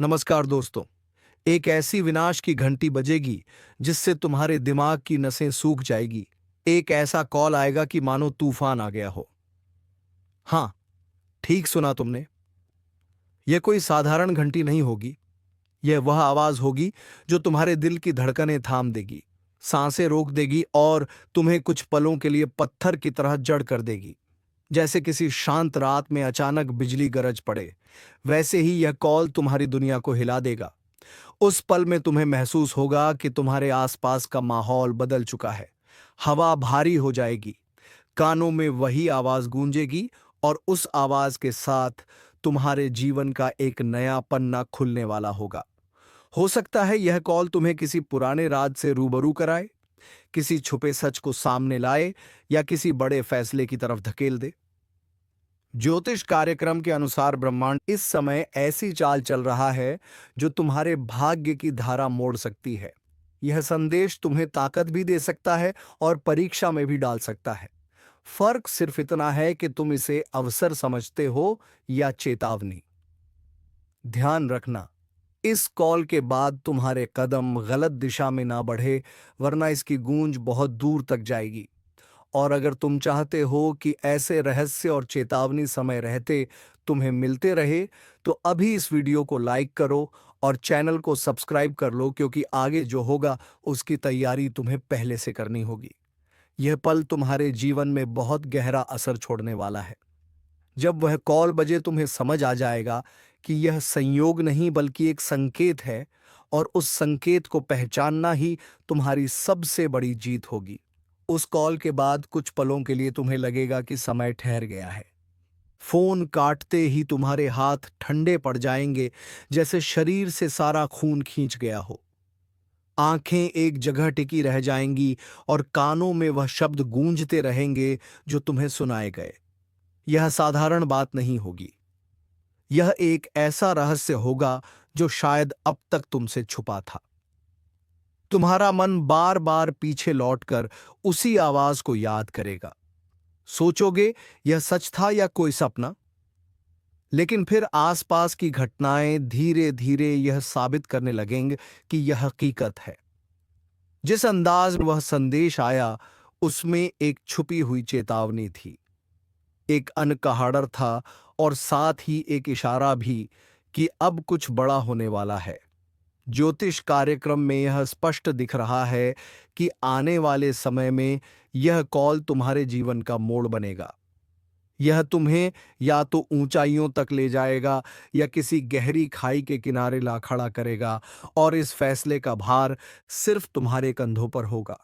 नमस्कार दोस्तों। एक ऐसी विनाश की घंटी बजेगी जिससे तुम्हारे दिमाग की नसें सूख जाएगी। एक ऐसा कॉल आएगा कि मानो तूफान आ गया हो। हाँ, ठीक सुना तुमने। यह कोई साधारण घंटी नहीं होगी। यह वह आवाज होगी जो तुम्हारे दिल की धड़कनें थाम देगी, सांसें रोक देगी और तुम्हें कुछ पलों के लिए पत्थर की तरह जड़ कर देगी। जैसे किसी शांत रात में अचानक बिजली गरज पड़े, वैसे ही यह कॉल तुम्हारी दुनिया को हिला देगा। उस पल में तुम्हें महसूस होगा कि तुम्हारे आसपास का माहौल बदल चुका है। हवा भारी हो जाएगी, कानों में वही आवाज गूंजेगी और उस आवाज के साथ तुम्हारे जीवन का एक नया पन्ना खुलने वाला होगा। हो सकता है यह कॉल तुम्हें किसी पुराने राज से रूबरू कराए, किसी छुपे सच को सामने लाए या किसी बड़े फैसले की तरफ धकेल दे। ज्योतिष कार्यक्रम के अनुसार ब्रह्मांड इस समय ऐसी चाल चल रहा है जो तुम्हारे भाग्य की धारा मोड़ सकती है। यह संदेश तुम्हें ताकत भी दे सकता है और परीक्षा में भी डाल सकता है। फर्क सिर्फ इतना है कि तुम इसे अवसर समझते हो या चेतावनी। ध्यान रखना, इस कॉल के बाद तुम्हारे कदम गलत दिशा में ना बढ़े, वरना इसकी गूंज बहुत दूर तक जाएगी। और अगर तुम चाहते हो कि ऐसे रहस्य और चेतावनी समय रहते तुम्हें मिलते रहे, तो अभी इस वीडियो को लाइक करो और चैनल को सब्सक्राइब कर लो, क्योंकि आगे जो होगा उसकी तैयारी तुम्हें पहले से करनी होगी। यह पल तुम्हारे जीवन में बहुत गहरा असर छोड़ने वाला है। जब वह कॉल बजे तुम्हें समझ आ जाएगा कि यह संयोग नहीं बल्कि एक संकेत है, और उस संकेत को पहचानना ही तुम्हारी सबसे बड़ी जीत होगी। उस कॉल के बाद कुछ पलों के लिए तुम्हें लगेगा कि समय ठहर गया है। फोन काटते ही तुम्हारे हाथ ठंडे पड़ जाएंगे, जैसे शरीर से सारा खून खींच गया हो। आंखें एक जगह टिकी रह जाएंगी और कानों में वह शब्द गूंजते रहेंगे जो तुम्हें सुनाए गए। यह साधारण बात नहीं होगी। यह एक ऐसा रहस्य होगा जो शायद अब तक तुमसे छुपा था। तुम्हारा मन बार बार पीछे लौटकर उसी आवाज को याद करेगा। सोचोगे यह सच था या कोई सपना। लेकिन फिर आसपास की घटनाएं धीरे धीरे यह साबित करने लगेंगे कि यह हकीकत है। जिस अंदाज में वह संदेश आया, उसमें एक छुपी हुई चेतावनी थी, एक अनकहाड़र था और साथ ही एक इशारा भी कि अब कुछ बड़ा होने वाला है। ज्योतिष कार्यक्रम में यह स्पष्ट दिख रहा है कि आने वाले समय में यह कॉल तुम्हारे जीवन का मोड़ बनेगा। यह तुम्हें या तो ऊंचाइयों तक ले जाएगा या किसी गहरी खाई के किनारे ला खड़ा करेगा, और इस फैसले का भार सिर्फ तुम्हारे कंधों पर होगा।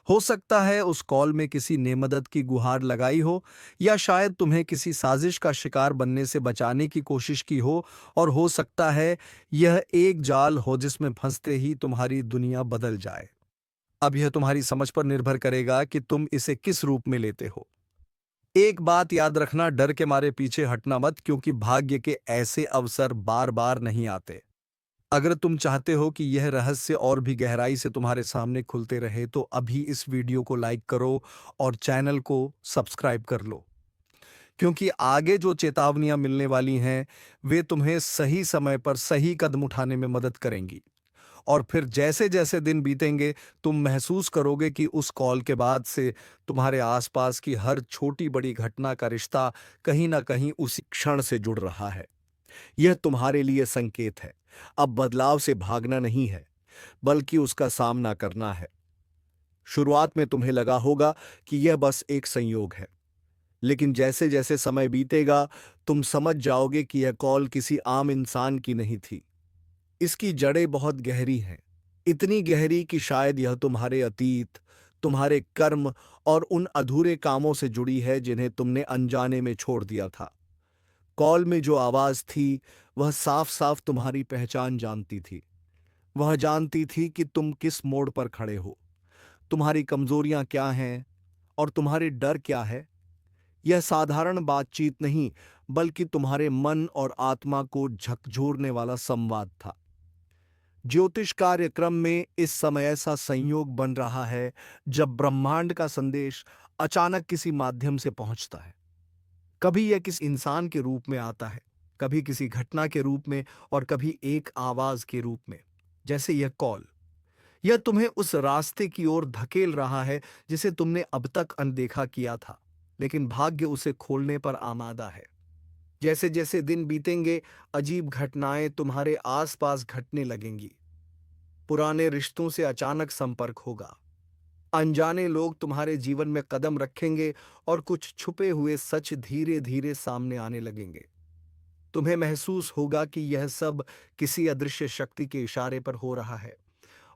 हो सकता है उस कॉल में किसी ने मदद की गुहार लगाई हो, या शायद तुम्हें किसी साजिश का शिकार बनने से बचाने की कोशिश की हो, और हो सकता है यह एक जाल हो जिसमें फंसते ही तुम्हारी दुनिया बदल जाए। अब यह तुम्हारी समझ पर निर्भर करेगा कि तुम इसे किस रूप में लेते हो। एक बात याद रखना, डर के मारे पीछे हटना मत, क्योंकि भाग्य के ऐसे अवसर बार बार नहीं आते। अगर तुम चाहते हो कि यह रहस्य और भी गहराई से तुम्हारे सामने खुलते रहे, तो अभी इस वीडियो को लाइक करो और चैनल को सब्सक्राइब कर लो, क्योंकि आगे जो चेतावनियां मिलने वाली हैं वे तुम्हें सही समय पर सही कदम उठाने में मदद करेंगी। और फिर जैसे जैसे दिन बीतेंगे, तुम महसूस करोगे कि उस कॉल के बाद से तुम्हारे आसपास की हर छोटी बड़ी घटना का रिश्ता कहीं ना कहीं उसी क्षण से जुड़ रहा है। यह तुम्हारे लिए संकेत है। अब बदलाव से भागना नहीं है, बल्कि उसका सामना करना है। शुरुआत में तुम्हें लगा होगा कि यह बस एक संयोग है, लेकिन जैसे जैसे समय बीतेगा, तुम समझ जाओगे कि यह कॉल किसी आम इंसान की नहीं थी। इसकी जड़ें बहुत गहरी हैं, इतनी गहरी कि शायद यह तुम्हारे अतीत, तुम्हारे कर्म और उन अधूरे कामों से जुड़ी है जिन्हें तुमने अनजाने में छोड़ दिया था। कॉल में जो आवाज थी, वह साफ साफ तुम्हारी पहचान जानती थी। वह जानती थी कि तुम किस मोड़ पर खड़े हो, तुम्हारी कमजोरियां क्या हैं और तुम्हारे डर क्या है। यह साधारण बातचीत नहीं, बल्कि तुम्हारे मन और आत्मा को झकझोरने वाला संवाद था। ज्योतिष कार्यक्रम में इस समय ऐसा संयोग बन रहा है जब ब्रह्मांड का संदेश अचानक किसी माध्यम से पहुंचता है। कभी यह किसी इंसान के रूप में आता है, कभी किसी घटना के रूप में और कभी एक आवाज के रूप में। जैसे यह कॉल, यह तुम्हें उस रास्ते की ओर धकेल रहा है जिसे तुमने अब तक अनदेखा किया था, लेकिन भाग्य उसे खोलने पर आमादा है। जैसे जैसे दिन बीतेंगे, अजीब घटनाएं तुम्हारे आसपास घटने लगेंगी। पुराने रिश्तों से अचानक संपर्क होगा, अनजाने लोग तुम्हारे जीवन में कदम रखेंगे और कुछ छुपे हुए सच धीरे धीरे सामने आने लगेंगे। तुम्हें महसूस होगा कि यह सब किसी अदृश्य शक्ति के इशारे पर हो रहा है।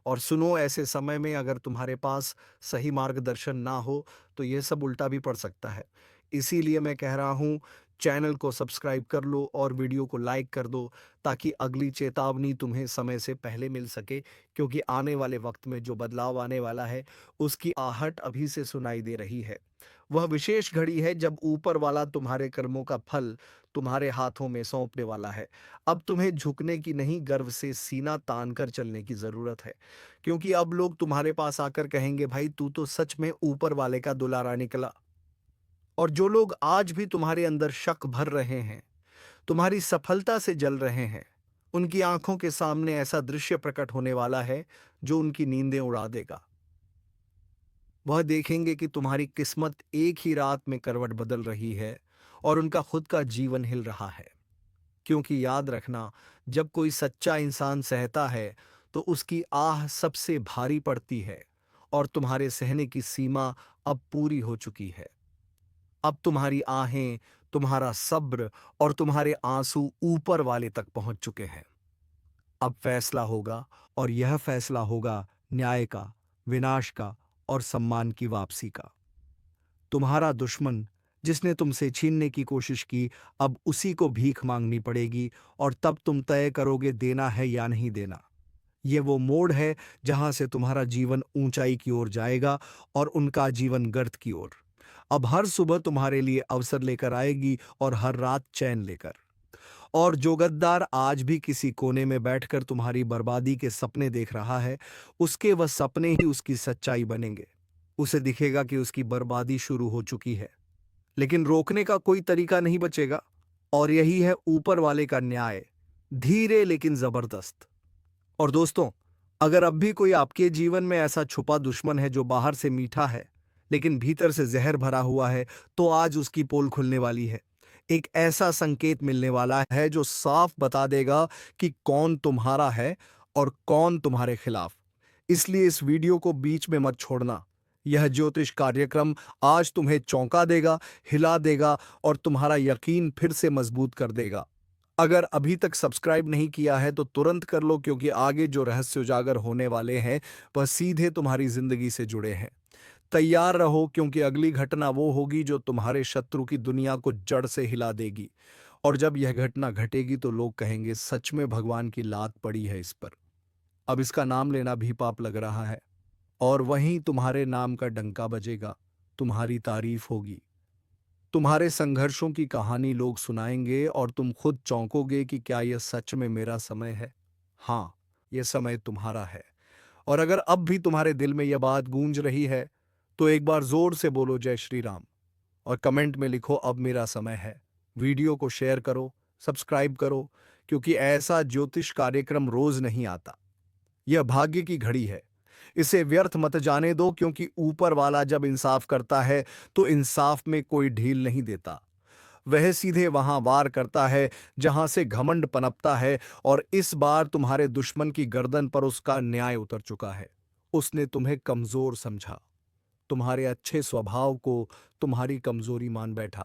और सुनो, ऐसे समय में अगर तुम्हारे पास सही मार्गदर्शन ना हो तो यह सब उल्टा भी पड़ सकता है। इसीलिए मैं कह रहा हूं, चैनल को सब्सक्राइब कर लो और वीडियो को लाइक कर दो, ताकि अगली चेतावनी तुम्हें समय से पहले मिल सके। क्योंकि आने वाले वक्त में जो बदलाव आने वाला है उसकी आहट अभी से सुनाई दे रही है। वह विशेष घड़ी है जब ऊपर वाला तुम्हारे कर्मों का फल तुम्हारे हाथों में सौंपने वाला है। अब तुम्हें झुकने की नहीं, गर्व से सीना तान कर चलने की जरूरत है। क्योंकि अब लोग तुम्हारे पास आकर कहेंगे, भाई तू तो सच में ऊपर वाले का दुलारा निकला। और जो लोग आज भी तुम्हारे अंदर शक भर रहे हैं, तुम्हारी सफलता से जल रहे हैं, उनकी आंखों के सामने ऐसा दृश्य प्रकट होने वाला है जो उनकी नींदें उड़ा देगा। वह देखेंगे कि तुम्हारी किस्मत एक ही रात में करवट बदल रही है और उनका खुद का जीवन हिल रहा है। क्योंकि याद रखना, जब कोई सच्चा इंसान सहता है तो उसकी आह सबसे भारी पड़ती है। और तुम्हारे सहने की सीमा अब पूरी हो चुकी है। अब तुम्हारी आहें, तुम्हारा सब्र और तुम्हारे आंसू ऊपर वाले तक पहुंच चुके हैं। अब फैसला होगा, और यह फैसला होगा न्याय का, विनाश का और सम्मान की वापसी का। तुम्हारा दुश्मन जिसने तुमसे छीनने की कोशिश की, अब उसी को भीख मांगनी पड़ेगी। और तब तुम तय करोगे देना है या नहीं देना। ये वो मोड़ है जहां से तुम्हारा जीवन ऊंचाई की ओर जाएगा और उनका जीवन गर्त की ओर। अब हर सुबह तुम्हारे लिए अवसर लेकर आएगी और हर रात चैन लेकर। और जो गद्दार आज भी किसी कोने में बैठकर तुम्हारी बर्बादी के सपने देख रहा है, उसके वह सपने ही उसकी सच्चाई बनेंगे। उसे दिखेगा कि उसकी बर्बादी शुरू हो चुकी है, लेकिन रोकने का कोई तरीका नहीं बचेगा। और यही है ऊपर वाले का न्याय, धीरे लेकिन जबरदस्त। और दोस्तों, अगर अब भी कोई आपके जीवन में ऐसा छुपा दुश्मन है जो बाहर से मीठा है लेकिन भीतर से जहर भरा हुआ है, तो आज उसकी पोल खुलने वाली है। एक ऐसा संकेत मिलने वाला है जो साफ बता देगा कि कौन तुम्हारा है और कौन तुम्हारे खिलाफ। इसलिए इस वीडियो को बीच में मत छोड़ना। यह ज्योतिष कार्यक्रम आज तुम्हें चौंका देगा, हिला देगा और तुम्हारा यकीन फिर से मजबूत कर देगा। अगर अभी तक सब्सक्राइब नहीं किया है तो तुरंत कर लो, क्योंकि आगे जो रहस्य उजागर होने वाले हैं वह सीधे तुम्हारी जिंदगी से जुड़े हैं। तैयार रहो, क्योंकि अगली घटना वो होगी जो तुम्हारे शत्रु की दुनिया को जड़ से हिला देगी। और जब यह घटना घटेगी तो लोग कहेंगे, सच में भगवान की लात पड़ी है इस पर। अब इसका नाम लेना भी पाप लग रहा है। और वहीं तुम्हारे नाम का डंका बजेगा, तुम्हारी तारीफ होगी, तुम्हारे संघर्षों की कहानी लोग सुनाएंगे और तुम खुद चौंकोगे कि क्या यह सच में मेरा समय है। हाँ, यह समय तुम्हारा है। और अगर अब भी तुम्हारे दिल में यह बात गूंज रही है तो एक बार जोर से बोलो जय श्री राम, और कमेंट में लिखो अब मेरा समय है। वीडियो को शेयर करो, सब्सक्राइब करो, क्योंकि ऐसा ज्योतिष कार्यक्रम रोज नहीं आता। यह भाग्य की घड़ी है। इसे व्यर्थ मत जाने दो, क्योंकि ऊपर वाला जब इंसाफ करता है तो इंसाफ में कोई ढील नहीं देता। वह सीधे वहां वार करता है जहां से घमंड पनपता है। और इस बार तुम्हारे दुश्मन की गर्दन पर उसका न्याय उतर चुका है। उसने तुम्हें कमजोर समझा, तुम्हारे अच्छे स्वभाव को तुम्हारी कमजोरी मान बैठा।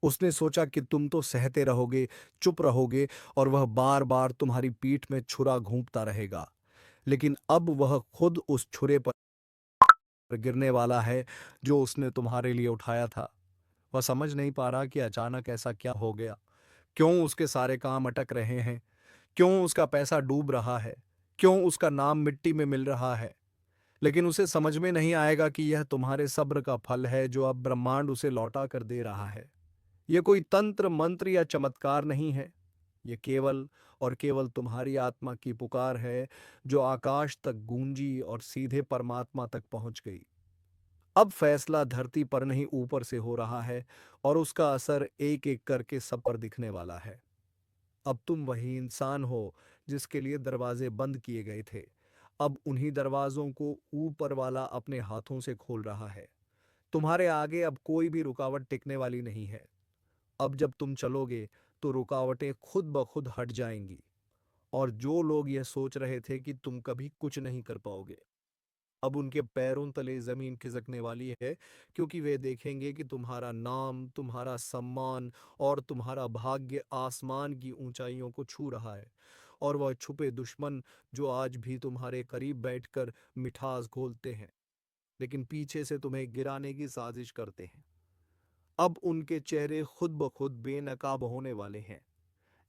उसने सोचा कि तुम तो सहते रहोगे, चुप रहोगे और वह बार बार तुम्हारी पीठ में छुरा घूंपता रहेगा। लेकिन अब वह खुद उस छुरे पर गिरने वाला है जो उसने तुम्हारे लिए उठाया था। वह समझ नहीं पा रहा कि अचानक ऐसा क्या हो गया, क्यों उसके सारे काम अटक रहे हैं, क्यों उसका पैसा डूब रहा है, क्यों उसका नाम मिट्टी में मिल रहा है। लेकिन उसे समझ में नहीं आएगा कि यह तुम्हारे सब्र का फल है जो अब ब्रह्मांड उसे लौटा कर दे रहा है। यह कोई तंत्र मंत्र या चमत्कार नहीं है। ये केवल और केवल तुम्हारी आत्मा की पुकार है जो आकाश तक गूंजी और सीधे परमात्मा तक पहुंच गई। अब फैसला धरती पर नहीं ऊपर से हो रहा है, और उसका असर एक एक करके सब पर दिखने वाला है। अब तुम वही इंसान हो जिसके लिए दरवाजे बंद किए गए थे। अब उन्हीं दरवाजों को ऊपर वाला अपने हाथों से खोल रहा है। तुम्हारे आगे अब कोई भी रुकावट टिकने वाली नहीं है। अब जब तुम चलोगे तो रुकावटें खुद ब खुद हट जाएंगी। और जो लोग यह सोच रहे थे कि तुम कभी कुछ नहीं कर पाओगे, अब उनके पैरों तले जमीन खिसकने वाली है, क्योंकि वे देखेंगे कि तुम्हारा नाम, तुम्हारा सम्मान और तुम्हारा भाग्य आसमान की ऊंचाइयों को छू रहा है। और वह छुपे दुश्मन जो आज भी तुम्हारे करीब बैठकर मिठास घोलते हैं, लेकिन पीछे से तुम्हें गिराने की साजिश करते हैं, अब उनके चेहरे खुद ब खुद बेनकाब होने वाले हैं।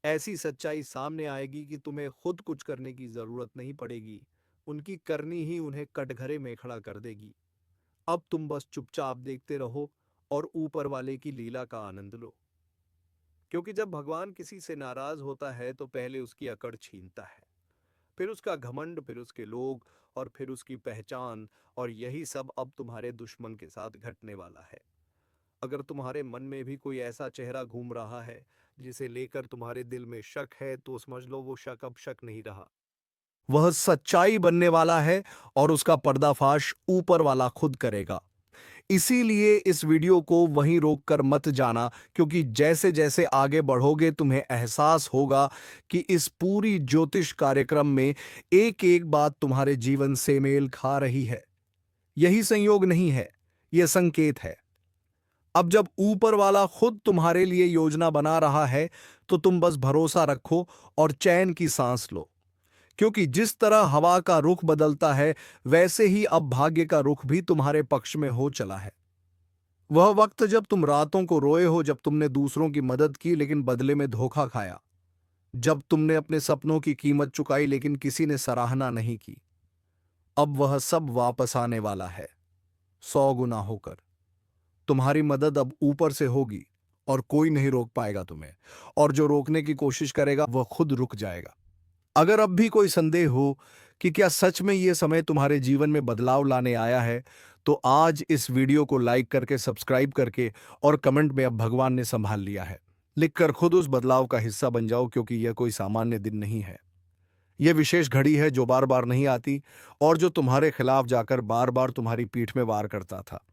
ऐसी सच्चाई सामने आएगी कि तुम्हें खुद कुछ करने की जरूरत नहीं पड़ेगी। उनकी करनी ही उन्हें कटघरे में खड़ा कर देगी। अब तुम बस चुपचाप देखते रहो और ऊपर वाले की लीला का आनंद लो। क्योंकि जब भगवान किसी से नाराज होता है तो पहले उसकी अकड़ छीनता है, फिर उसका घमंड, फिर उसके लोग, और फिर उसकी पहचान। और यही सब अब तुम्हारे दुश्मन के साथ घटने वाला है। अगर तुम्हारे मन में भी कोई ऐसा चेहरा घूम रहा है जिसे लेकर तुम्हारे दिल में शक है, तो समझ लो वो शक अब शक नहीं रहा, वह सच्चाई बनने वाला है। और उसका पर्दाफाश ऊपर वाला खुद करेगा। इसीलिए इस वीडियो को वहीं रोककर मत जाना, क्योंकि जैसे जैसे आगे बढ़ोगे तुम्हें एहसास होगा कि इस पूरी ज्योतिष कार्यक्रम में एक एक बात तुम्हारे जीवन से मेल खा रही है। यही संयोग नहीं है, यह संकेत है। अब जब ऊपर वाला खुद तुम्हारे लिए योजना बना रहा है, तो तुम बस भरोसा रखो और चैन की सांस लो। क्योंकि जिस तरह हवा का रुख बदलता है, वैसे ही अब भाग्य का रुख भी तुम्हारे पक्ष में हो चला है। वह वक्त जब तुम रातों को रोए हो, जब तुमने दूसरों की मदद की लेकिन बदले में धोखा खाया, जब तुमने अपने सपनों की कीमत चुकाई लेकिन किसी ने सराहना नहीं की, अब वह सब वापस आने वाला है, 100 गुना होकर। तुम्हारी मदद अब ऊपर से होगी और कोई नहीं रोक पाएगा तुम्हें। और जो रोकने की कोशिश करेगा वह खुद रुक जाएगा। अगर अब भी कोई संदेह हो कि क्या सच में यह समय तुम्हारे जीवन में बदलाव लाने आया है, तो आज इस वीडियो को लाइक करके, सब्सक्राइब करके और कमेंट में अब भगवान ने संभाल लिया है लिखकर खुद उस बदलाव का हिस्सा बन जाओ। क्योंकि यह कोई सामान्य दिन नहीं है, यह विशेष घड़ी है जो बार बार नहीं आती, और जो तुम्हारे खिलाफ जाकर बार बार तुम्हारी पीठ में वार करता था,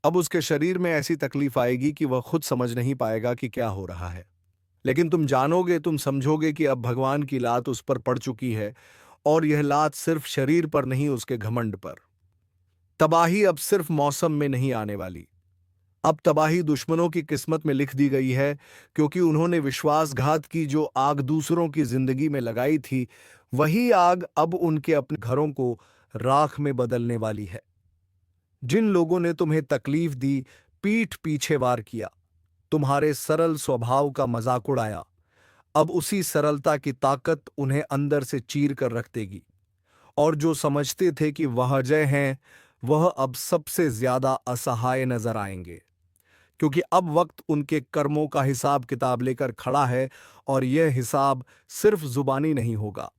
अब उसके शरीर में ऐसी तकलीफ आएगी कि वह खुद समझ नहीं पाएगा कि क्या हो रहा है। लेकिन तुम जानोगे, तुम समझोगे कि अब भगवान की लात उस पर पड़ चुकी है, और यह लात सिर्फ शरीर पर नहीं, उसके घमंड पर। तबाही अब सिर्फ मौसम में नहीं आने वाली, अब तबाही दुश्मनों की किस्मत में लिख दी गई है। क्योंकि उन्होंने विश्वासघात की जो आग दूसरों की जिंदगी में लगाई थी, वही आग अब उनके अपने घरों को राख में बदलने वाली है। जिन लोगों ने तुम्हें तकलीफ दी, पीठ पीछे वार किया, तुम्हारे सरल स्वभाव का मजाक उड़ाया, अब उसी सरलता की ताकत उन्हें अंदर से चीर कर रख देगी। और जो समझते थे कि वह अजय हैं, वह अब सबसे ज्यादा असहाय नजर आएंगे। क्योंकि अब वक्त उनके कर्मों का हिसाब किताब लेकर खड़ा है, और यह हिसाब सिर्फ जुबानी नहीं होगा।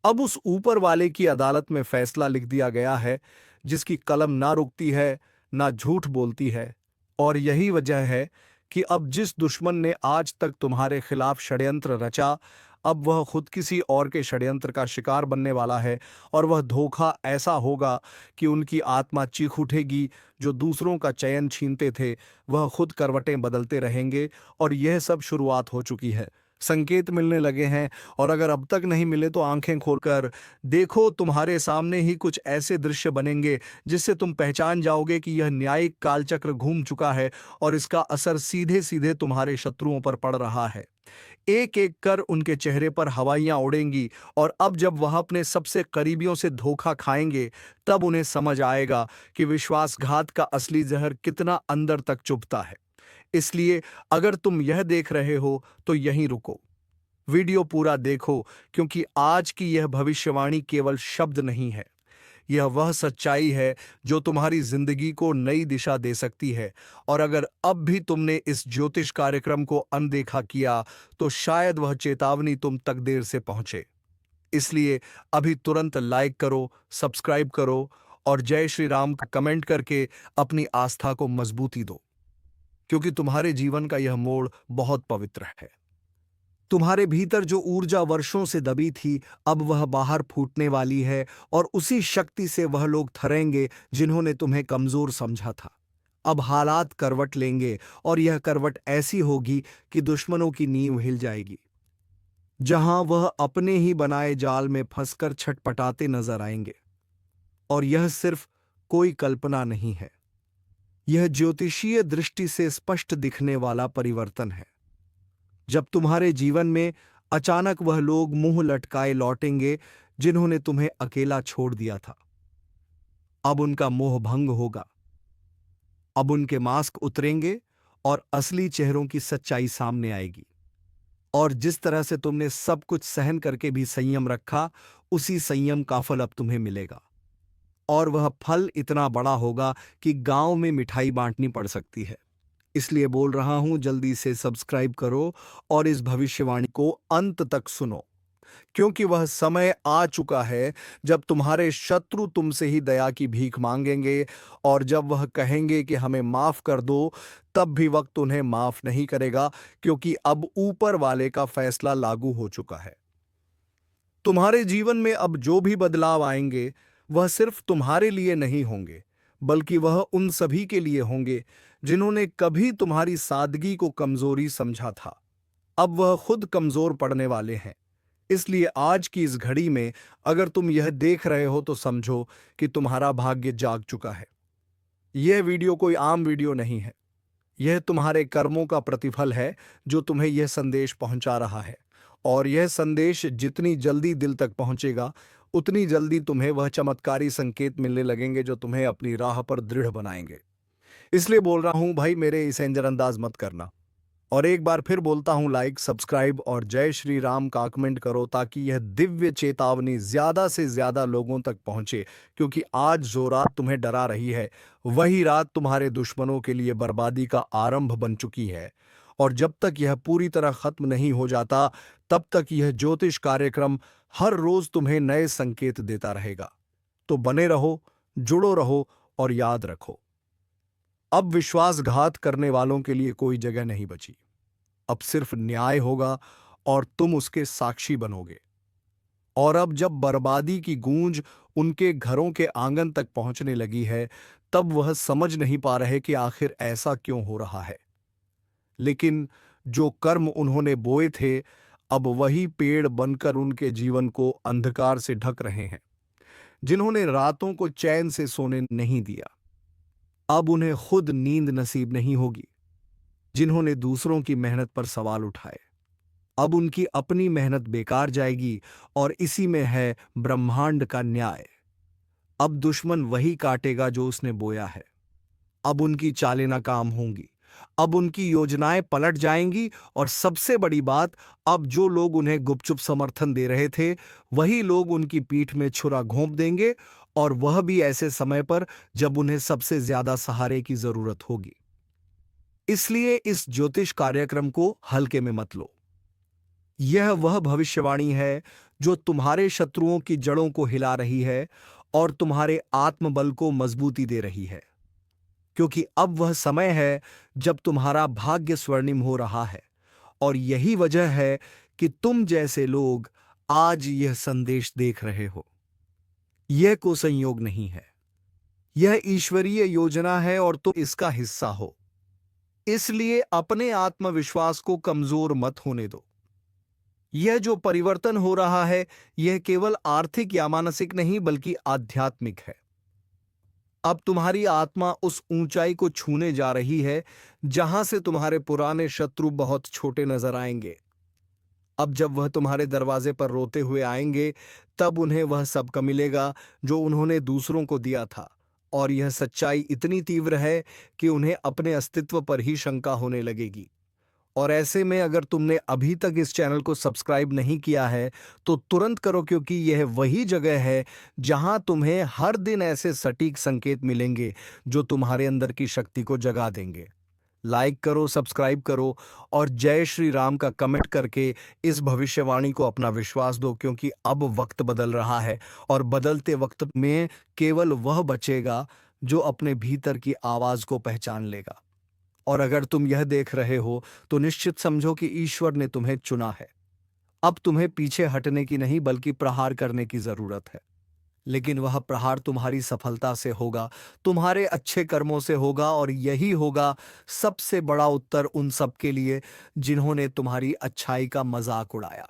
अब उस ऊपर वाले की अदालत में फैसला लिख दिया गया है, जिसकी कलम ना रुकती है, ना झूठ बोलती है। और यही वजह है कि अब जिस दुश्मन ने आज तक तुम्हारे खिलाफ षड्यंत्र रचा, अब वह खुद किसी और के षड्यंत्र का शिकार बनने वाला है। और वह धोखा ऐसा होगा कि उनकी आत्मा चीख उठेगी। जो दूसरों का चयन छीनते थे, वह खुद करवटें बदलते रहेंगे। और यह सब शुरुआत हो चुकी है, संकेत मिलने लगे हैं। और अगर अब तक नहीं मिले तो आंखें खोलकर देखो, तुम्हारे सामने ही कुछ ऐसे दृश्य बनेंगे जिससे तुम पहचान जाओगे कि यह न्यायिक कालचक्र घूम चुका है, और इसका असर सीधे सीधे तुम्हारे शत्रुओं पर पड़ रहा है। एक एक कर उनके चेहरे पर हवाइयां उड़ेंगी, और अब जब वह अपने सबसे करीबियों से धोखा खाएंगे, तब उन्हें समझ आएगा कि विश्वासघात का असली जहर कितना अंदर तक चुभता है। इसलिए अगर तुम यह देख रहे हो तो यहीं रुको, वीडियो पूरा देखो। क्योंकि आज की यह भविष्यवाणी केवल शब्द नहीं है, यह वह सच्चाई है जो तुम्हारी जिंदगी को नई दिशा दे सकती है। और अगर अब भी तुमने इस ज्योतिष कार्यक्रम को अनदेखा किया, तो शायद वह चेतावनी तुम तक देर से पहुंचे। इसलिए अभी तुरंत लाइक करो, सब्सक्राइब करो, और जय श्री राम का कमेंट करके अपनी आस्था को मजबूती दो। क्योंकि तुम्हारे जीवन का यह मोड़ बहुत पवित्र है। तुम्हारे भीतर जो ऊर्जा वर्षों से दबी थी, अब वह बाहर फूटने वाली है और उसी शक्ति से वह लोग थरेंगे जिन्होंने तुम्हें कमजोर समझा था। अब हालात करवट लेंगे और यह करवट ऐसी होगी कि दुश्मनों की नींव हिल जाएगी। जहां वह अपने ही बनाए जाल में फंसकर छटपटाते नजर आएंगे। और यह सिर्फ कोई कल्पना नहीं है, यह ज्योतिषीय दृष्टि से स्पष्ट दिखने वाला परिवर्तन है। जब तुम्हारे जीवन में अचानक वह लोग मुंह लटकाए लौटेंगे जिन्होंने तुम्हें अकेला छोड़ दिया था, अब उनका मोह भंग होगा। अब उनके मास्क उतरेंगे और असली चेहरों की सच्चाई सामने आएगी। और जिस तरह से तुमने सब कुछ सहन करके भी संयम रखा, उसी संयम का फल अब तुम्हें मिलेगा। और वह फल इतना बड़ा होगा कि गांव में मिठाई बांटनी पड़ सकती है। इसलिए बोल रहा हूं, जल्दी से सब्सक्राइब करो और इस भविष्यवाणी को अंत तक सुनो, क्योंकि वह समय आ चुका है जब तुम्हारे शत्रु तुमसे ही दया की भीख मांगेंगे। और जब वह कहेंगे कि हमें माफ कर दो, तब भी वक्त उन्हें माफ नहीं करेगा, क्योंकि अब ऊपर वाले का फैसला लागू हो चुका है। तुम्हारे जीवन में अब जो भी बदलाव आएंगे, वह सिर्फ तुम्हारे लिए नहीं होंगे, बल्कि वह उन सभी के लिए होंगे जिन्होंने कभी तुम्हारी सादगी को कमजोरी समझा था। अब वह खुद कमजोर पड़ने वाले हैं। इसलिए आज की इस घड़ी में अगर तुम यह देख रहे हो तो समझो कि तुम्हारा भाग्य जाग चुका है। यह वीडियो कोई आम वीडियो नहीं है, यह तुम्हारे कर्मों का प्रतिफल है जो तुम्हें यह संदेश पहुंचा रहा है। और यह संदेश जितनी जल्दी दिल तक पहुंचेगा, उतनी जल्दी तुम्हें वह चमत्कारी संकेत मिलने लगेंगे जो तुम्हें अपनी राह पर दृढ़ बनाएंगे। इसलिए बोल रहा हूं भाई, मेरे इसे नजरअंदाज मत करना। और एक बार फिर बोलता हूं, लाइक, सब्सक्राइब और जय श्री राम का कमेंट करो, ताकि यह दिव्य चेतावनी ज्यादा से ज्यादा लोगों तक पहुंचे। क्योंकि आज जो रात तुम्हें डरा रही है, वही रात तुम्हारे दुश्मनों के लिए बर्बादी का आरंभ बन चुकी है। और जब तक यह पूरी तरह खत्म नहीं हो जाता, तब तक यह ज्योतिष कार्यक्रम हर रोज तुम्हें नए संकेत देता रहेगा। तो बने रहो, जुड़ो रहो और याद रखो, अब विश्वासघात करने वालों के लिए कोई जगह नहीं बची। अब सिर्फ न्याय होगा और तुम उसके साक्षी बनोगे। और अब जब बर्बादी की गूंज उनके घरों के आंगन तक पहुंचने लगी है, तब वह समझ नहीं पा रहे कि आखिर ऐसा क्यों हो रहा है। लेकिन जो कर्म उन्होंने बोए थे, अब वही पेड़ बनकर उनके जीवन को अंधकार से ढक रहे हैं। जिन्होंने रातों को चैन से सोने नहीं दिया, अब उन्हें खुद नींद नसीब नहीं होगी। जिन्होंने दूसरों की मेहनत पर सवाल उठाए, अब उनकी अपनी मेहनत बेकार जाएगी। और इसी में है ब्रह्मांड का न्याय। अब दुश्मन वही काटेगा जो उसने बोया है। अब उनकी चालें नाकाम होंगी, अब उनकी योजनाएं पलट जाएंगी। और सबसे बड़ी बात, अब जो लोग उन्हें गुपचुप समर्थन दे रहे थे, वही लोग उनकी पीठ में छुरा घोंप देंगे। और वह भी ऐसे समय पर जब उन्हें सबसे ज्यादा सहारे की जरूरत होगी। इसलिए इस ज्योतिष कार्यक्रम को हल्के में मत लो। यह वह भविष्यवाणी है जो तुम्हारे शत्रुओं की जड़ों को हिला रही है और तुम्हारे आत्मबल को मजबूती दे रही है। क्योंकि अब वह समय है जब तुम्हारा भाग्य स्वर्णिम हो रहा है। और यही वजह है कि तुम जैसे लोग आज यह संदेश देख रहे हो। यह कोई संयोग नहीं है, यह ईश्वरीय योजना है और तुम इसका हिस्सा हो। इसलिए अपने आत्मविश्वास को कमजोर मत होने दो। यह जो परिवर्तन हो रहा है, यह केवल आर्थिक या मानसिक नहीं, बल्कि आध्यात्मिक है। अब तुम्हारी आत्मा उस ऊंचाई को छूने जा रही है जहां से तुम्हारे पुराने शत्रु बहुत छोटे नजर आएंगे। अब जब वह तुम्हारे दरवाजे पर रोते हुए आएंगे, तब उन्हें वह सबक मिलेगा जो उन्होंने दूसरों को दिया था। और यह सच्चाई इतनी तीव्र है कि उन्हें अपने अस्तित्व पर ही शंका होने लगेगी। और ऐसे में अगर तुमने अभी तक इस चैनल को सब्सक्राइब नहीं किया है, तो तुरंत करो, क्योंकि यह वही जगह है जहां तुम्हें हर दिन ऐसे सटीक संकेत मिलेंगे जो तुम्हारे अंदर की शक्ति को जगा देंगे। लाइक करो, सब्सक्राइब करो और जय श्री राम का कमेंट करके इस भविष्यवाणी को अपना विश्वास दो, क्योंकि अब वक्त बदल रहा है। और बदलते वक्त में केवल वह बचेगा जो अपने भीतर की आवाज को पहचान लेगा। और अगर तुम यह देख रहे हो, तो निश्चित समझो कि ईश्वर ने तुम्हें चुना है। अब तुम्हें पीछे हटने की नहीं बल्कि प्रहार करने की जरूरत है। लेकिन वह प्रहार तुम्हारी सफलता से होगा, तुम्हारे अच्छे कर्मों से होगा, और यही होगा सबसे बड़ा उत्तर उन सब के लिए जिन्होंने तुम्हारी अच्छाई का मजाक उड़ाया।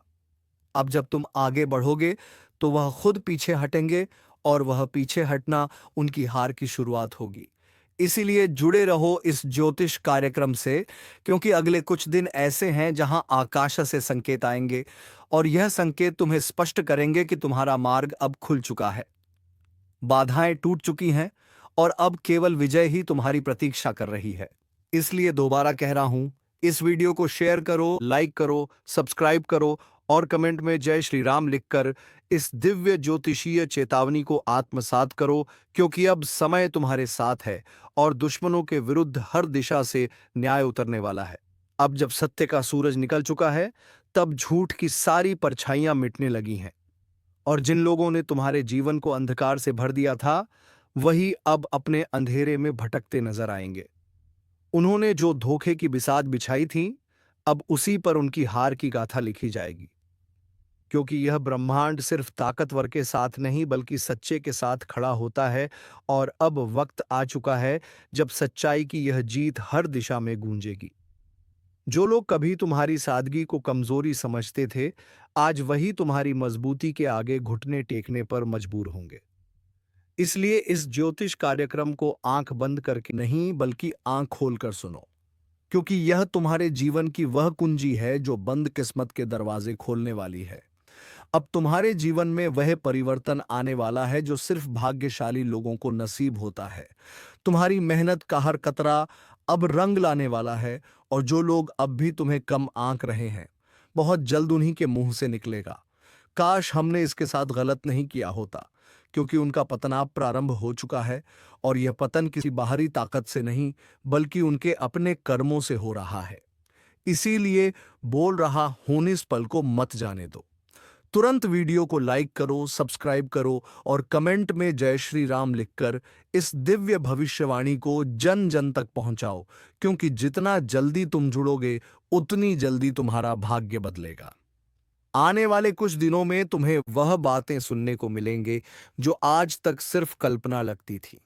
अब जब तुम आगे बढ़ोगे तो वह खुद पीछे हटेंगे, और वह पीछे हटना उनकी हार की शुरुआत होगी। इसीलिए जुड़े रहो इस ज्योतिष कार्यक्रम से, क्योंकि अगले कुछ दिन ऐसे हैं जहां आकाश से संकेत आएंगे, और यह संकेत तुम्हें स्पष्ट करेंगे कि तुम्हारा मार्ग अब खुल चुका है, बाधाएं टूट चुकी हैं, और अब केवल विजय ही तुम्हारी प्रतीक्षा कर रही है। इसलिए दोबारा कह रहा हूं, इस वीडियो को शेयर करो, लाइक करो, सब्सक्राइब करो, और कमेंट में जय श्री राम लिखकर इस दिव्य ज्योतिषीय चेतावनी को आत्मसात करो, क्योंकि अब समय तुम्हारे साथ है और दुश्मनों के विरुद्ध हर दिशा से न्याय उतरने वाला है। अब जब सत्य का सूरज निकल चुका है, तब झूठ की सारी परछाइयां मिटने लगी हैं, और जिन लोगों ने तुम्हारे जीवन को अंधकार से भर दिया था, वही अब अपने अंधेरे में भटकते नजर आएंगे। उन्होंने जो धोखे की बिसात बिछाई थी, अब उसी पर उनकी हार की गाथा लिखी जाएगी, क्योंकि यह ब्रह्मांड सिर्फ ताकतवर के साथ नहीं बल्कि सच्चे के साथ खड़ा होता है, और अब वक्त आ चुका है जब सच्चाई की यह जीत हर दिशा में गूंजेगी। जो लोग कभी तुम्हारी सादगी को कमजोरी समझते थे, आज वही तुम्हारी मजबूती के आगे घुटने टेकने पर मजबूर होंगे। इसलिए इस ज्योतिष कार्यक्रम को आंख बंद करके नहीं बल्कि आंख खोलकर सुनो, क्योंकि यह तुम्हारे जीवन की वह कुंजी है जो बंद किस्मत के दरवाजे खोलने वाली है। अब तुम्हारे जीवन में वह परिवर्तन आने वाला है जो सिर्फ भाग्यशाली लोगों को नसीब होता है। तुम्हारी मेहनत का हर कतरा अब रंग लाने वाला है, और जो लोग अब भी तुम्हें कम आंक रहे हैं, बहुत जल्द उन्हीं के मुंह से निकलेगा, काश हमने इसके साथ गलत नहीं किया होता, क्योंकि उनका पतनाव प्रारंभ हो चुका है, और यह पतन किसी बाहरी ताकत से नहीं बल्कि उनके अपने कर्मों से हो रहा है। इसीलिए बोल रहा हूं, इस पल को मत जाने दो। तुरंत वीडियो को लाइक करो, सब्सक्राइब करो, और कमेंट में जय श्री राम लिखकर इस दिव्य भविष्यवाणी को जन जन तक पहुंचाओ, क्योंकि जितना जल्दी तुम जुड़ोगे उतनी जल्दी तुम्हारा भाग्य बदलेगा। आने वाले कुछ दिनों में तुम्हें वह बातें सुनने को मिलेंगे जो आज तक सिर्फ कल्पना लगती थी,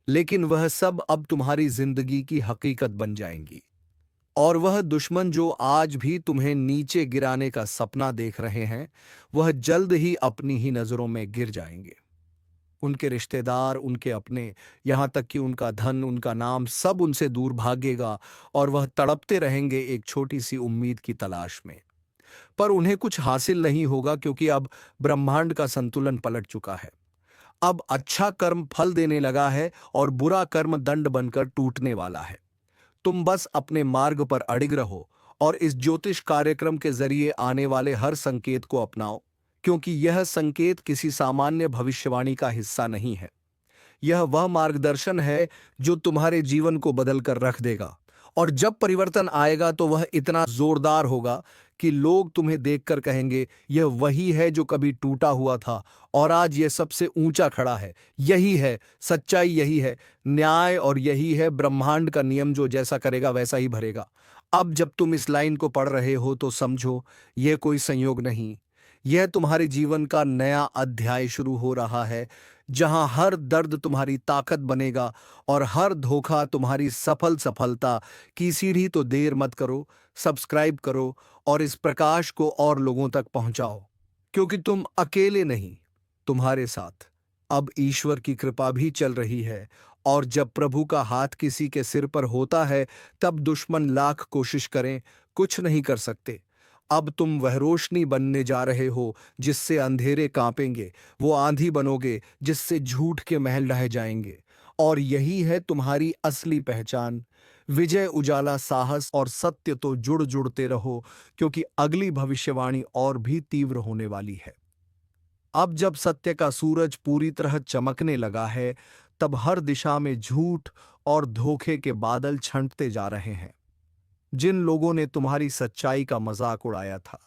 लेकिन वह सब अब तुम्हारी जिंदगी की हकीकत बन जाएंगी। और वह दुश्मन जो आज भी तुम्हें नीचे गिराने का सपना देख रहे हैं, वह जल्द ही अपनी ही नजरों में गिर जाएंगे। उनके रिश्तेदार, उनके अपने, यहां तक कि उनका धन, उनका नाम, सब उनसे दूर भागेगा, और वह तड़पते रहेंगे एक छोटी सी उम्मीद की तलाश में। पर उन्हें कुछ हासिल नहीं होगा, क्योंकि अब ब्रह्मांड का संतुलन पलट चुका है। अब अच्छा कर्म फल देने लगा है, और बुरा कर्म दंड बनकर टूटने वाला है। तुम बस अपने मार्ग पर अडिग रहो, और इस ज्योतिष कार्यक्रम के जरिए आने वाले हर संकेत को अपनाओ, क्योंकि यह संकेत किसी सामान्य भविष्यवाणी का हिस्सा नहीं है। यह वह मार्गदर्शन है जो तुम्हारे जीवन को बदल कर रख देगा, और जब परिवर्तन आएगा तो वह इतना जोरदार होगा कि लोग तुम्हें देखकर कहेंगे, यह वही है जो कभी टूटा हुआ था और आज यह सबसे ऊंचा खड़ा है। यही है सच्चाई, यही है न्याय, और यही है ब्रह्मांड का नियम जो जैसा करेगा वैसा ही भरेगा। अब जब तुम इस लाइन को पढ़ रहे हो तो समझो, यह कोई संयोग नहीं, यह तुम्हारे जीवन का नया अध्याय शुरू हो रहा है, जहां हर दर्द तुम्हारी ताकत बनेगा और हर धोखा तुम्हारी सफलता की सीढ़ी। तो देर मत करो, सब्सक्राइब करो, और इस प्रकाश को और लोगों तक पहुंचाओ, क्योंकि तुम अकेले नहीं, तुम्हारे साथ अब ईश्वर की कृपा भी चल रही है। और जब प्रभु का हाथ किसी के सिर पर होता है, तब दुश्मन लाख कोशिश करें, कुछ नहीं कर सकते। अब तुम वह रोशनी बनने जा रहे हो जिससे अंधेरे कांपेंगे, वो आंधी बनोगे जिससे झूठ के महल ढह जाएंगे, और यही है तुम्हारी असली पहचान। विजय, उजाला, साहस और सत्य तो जुड़ जुड़ते रहो, क्योंकि अगली भविष्यवाणी और भी तीव्र होने वाली है। अब जब सत्य का सूरज पूरी तरह चमकने लगा है, तब हर दिशा में झूठ और धोखे के बादल छंटते जा रहे हैं। जिन लोगों ने तुम्हारी सच्चाई का मजाक उड़ाया था,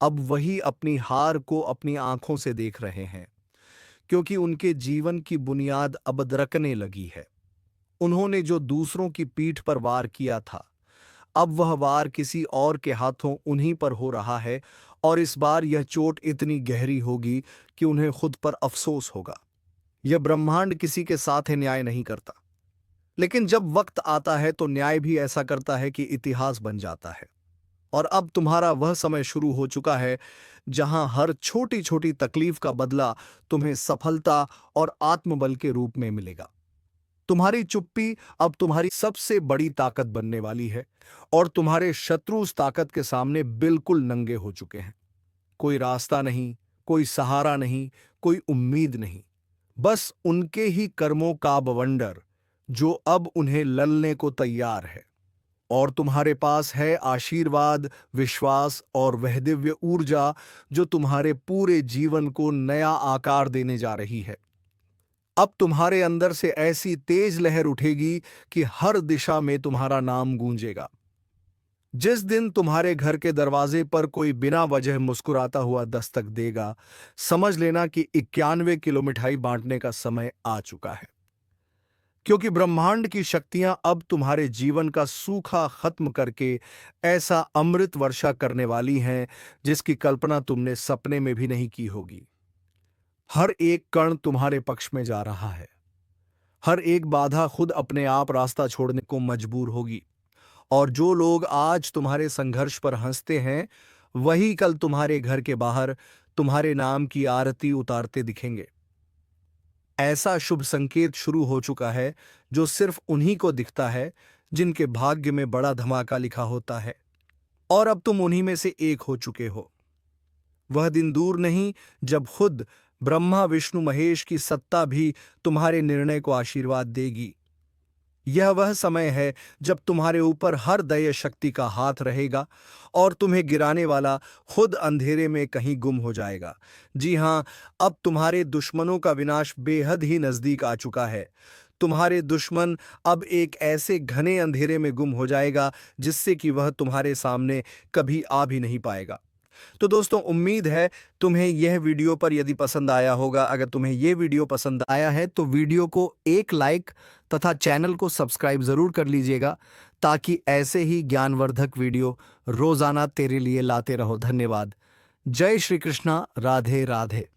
अब वही अपनी हार को अपनी आंखों से देख रहे हैं, क्योंकि उनके जीवन की बुनियाद अब दरकने लगी है। उन्होंने जो दूसरों की पीठ पर वार किया था, अब वह वार किसी और के हाथों उन्हीं पर हो रहा है, और इस बार यह चोट इतनी गहरी होगी कि उन्हें खुद पर अफसोस होगा। यह ब्रह्मांड किसी के साथ न्याय नहीं करता, लेकिन जब वक्त आता है तो न्याय भी ऐसा करता है कि इतिहास बन जाता है। और अब तुम्हारा वह समय शुरू हो चुका है जहां हर छोटी छोटी तकलीफ का बदला तुम्हें सफलता और आत्मबल के रूप में मिलेगा। तुम्हारी चुप्पी अब तुम्हारी सबसे बड़ी ताकत बनने वाली है और तुम्हारे शत्रु उस ताकत के सामने बिल्कुल नंगे हो चुके हैं। कोई रास्ता नहीं, कोई सहारा नहीं, कोई उम्मीद नहीं, बस उनके ही कर्मों का बवंडर जो अब उन्हें ललने को तैयार है। और तुम्हारे पास है आशीर्वाद, विश्वास और वह दिव्य ऊर्जा जो तुम्हारे पूरे जीवन को नया आकार देने जा रही है। अब तुम्हारे अंदर से ऐसी तेज लहर उठेगी कि हर दिशा में तुम्हारा नाम गूंजेगा। जिस दिन तुम्हारे घर के दरवाजे पर कोई बिना वजह मुस्कुराता हुआ दस्तक देगा, समझ लेना कि 91 किलो मिठाई बांटने का समय आ चुका है। क्योंकि ब्रह्मांड की शक्तियां अब तुम्हारे जीवन का सूखा खत्म करके ऐसा अमृत वर्षा करने वाली हैं जिसकी कल्पना तुमने सपने में भी नहीं की होगी। हर एक कण तुम्हारे पक्ष में जा रहा है। हर एक बाधा खुद अपने आप रास्ता छोड़ने को मजबूर होगी। और जो लोग आज तुम्हारे संघर्ष पर हंसते हैं, वही कल तुम्हारे घर के बाहर तुम्हारे नाम की आरती उतारते दिखेंगे। ऐसा शुभ संकेत शुरू हो चुका है जो सिर्फ उन्हीं को दिखता है जिनके भाग्य में बड़ा धमाका लिखा होता है। और अब तुम उन्हीं में से एक हो चुके हो। वह दिन दूर नहीं जब खुद ब्रह्मा विष्णु महेश की सत्ता भी तुम्हारे निर्णय को आशीर्वाद देगी। यह वह समय है जब तुम्हारे ऊपर हर दैय शक्ति का हाथ रहेगा और तुम्हें गिराने वाला खुद अंधेरे में कहीं गुम हो जाएगा। जी हां, अब तुम्हारे दुश्मनों का विनाश बेहद ही नजदीक आ चुका है। तुम्हारे दुश्मन अब एक ऐसे घने अंधेरे में गुम हो जाएगा जिससे कि वह तुम्हारे सामने कभी आ भी नहीं पाएगा। तो दोस्तों, उम्मीद है तुम्हें यह वीडियो पर यदि पसंद आया होगा। अगर तुम्हें यह वीडियो पसंद आया है तो वीडियो को एक लाइक तथा चैनल को सब्सक्राइब जरूर कर लीजिएगा, ताकि ऐसे ही ज्ञानवर्धक वीडियो रोजाना तेरे लिए लाते रहो। धन्यवाद। जय श्री कृष्णा। राधे राधे।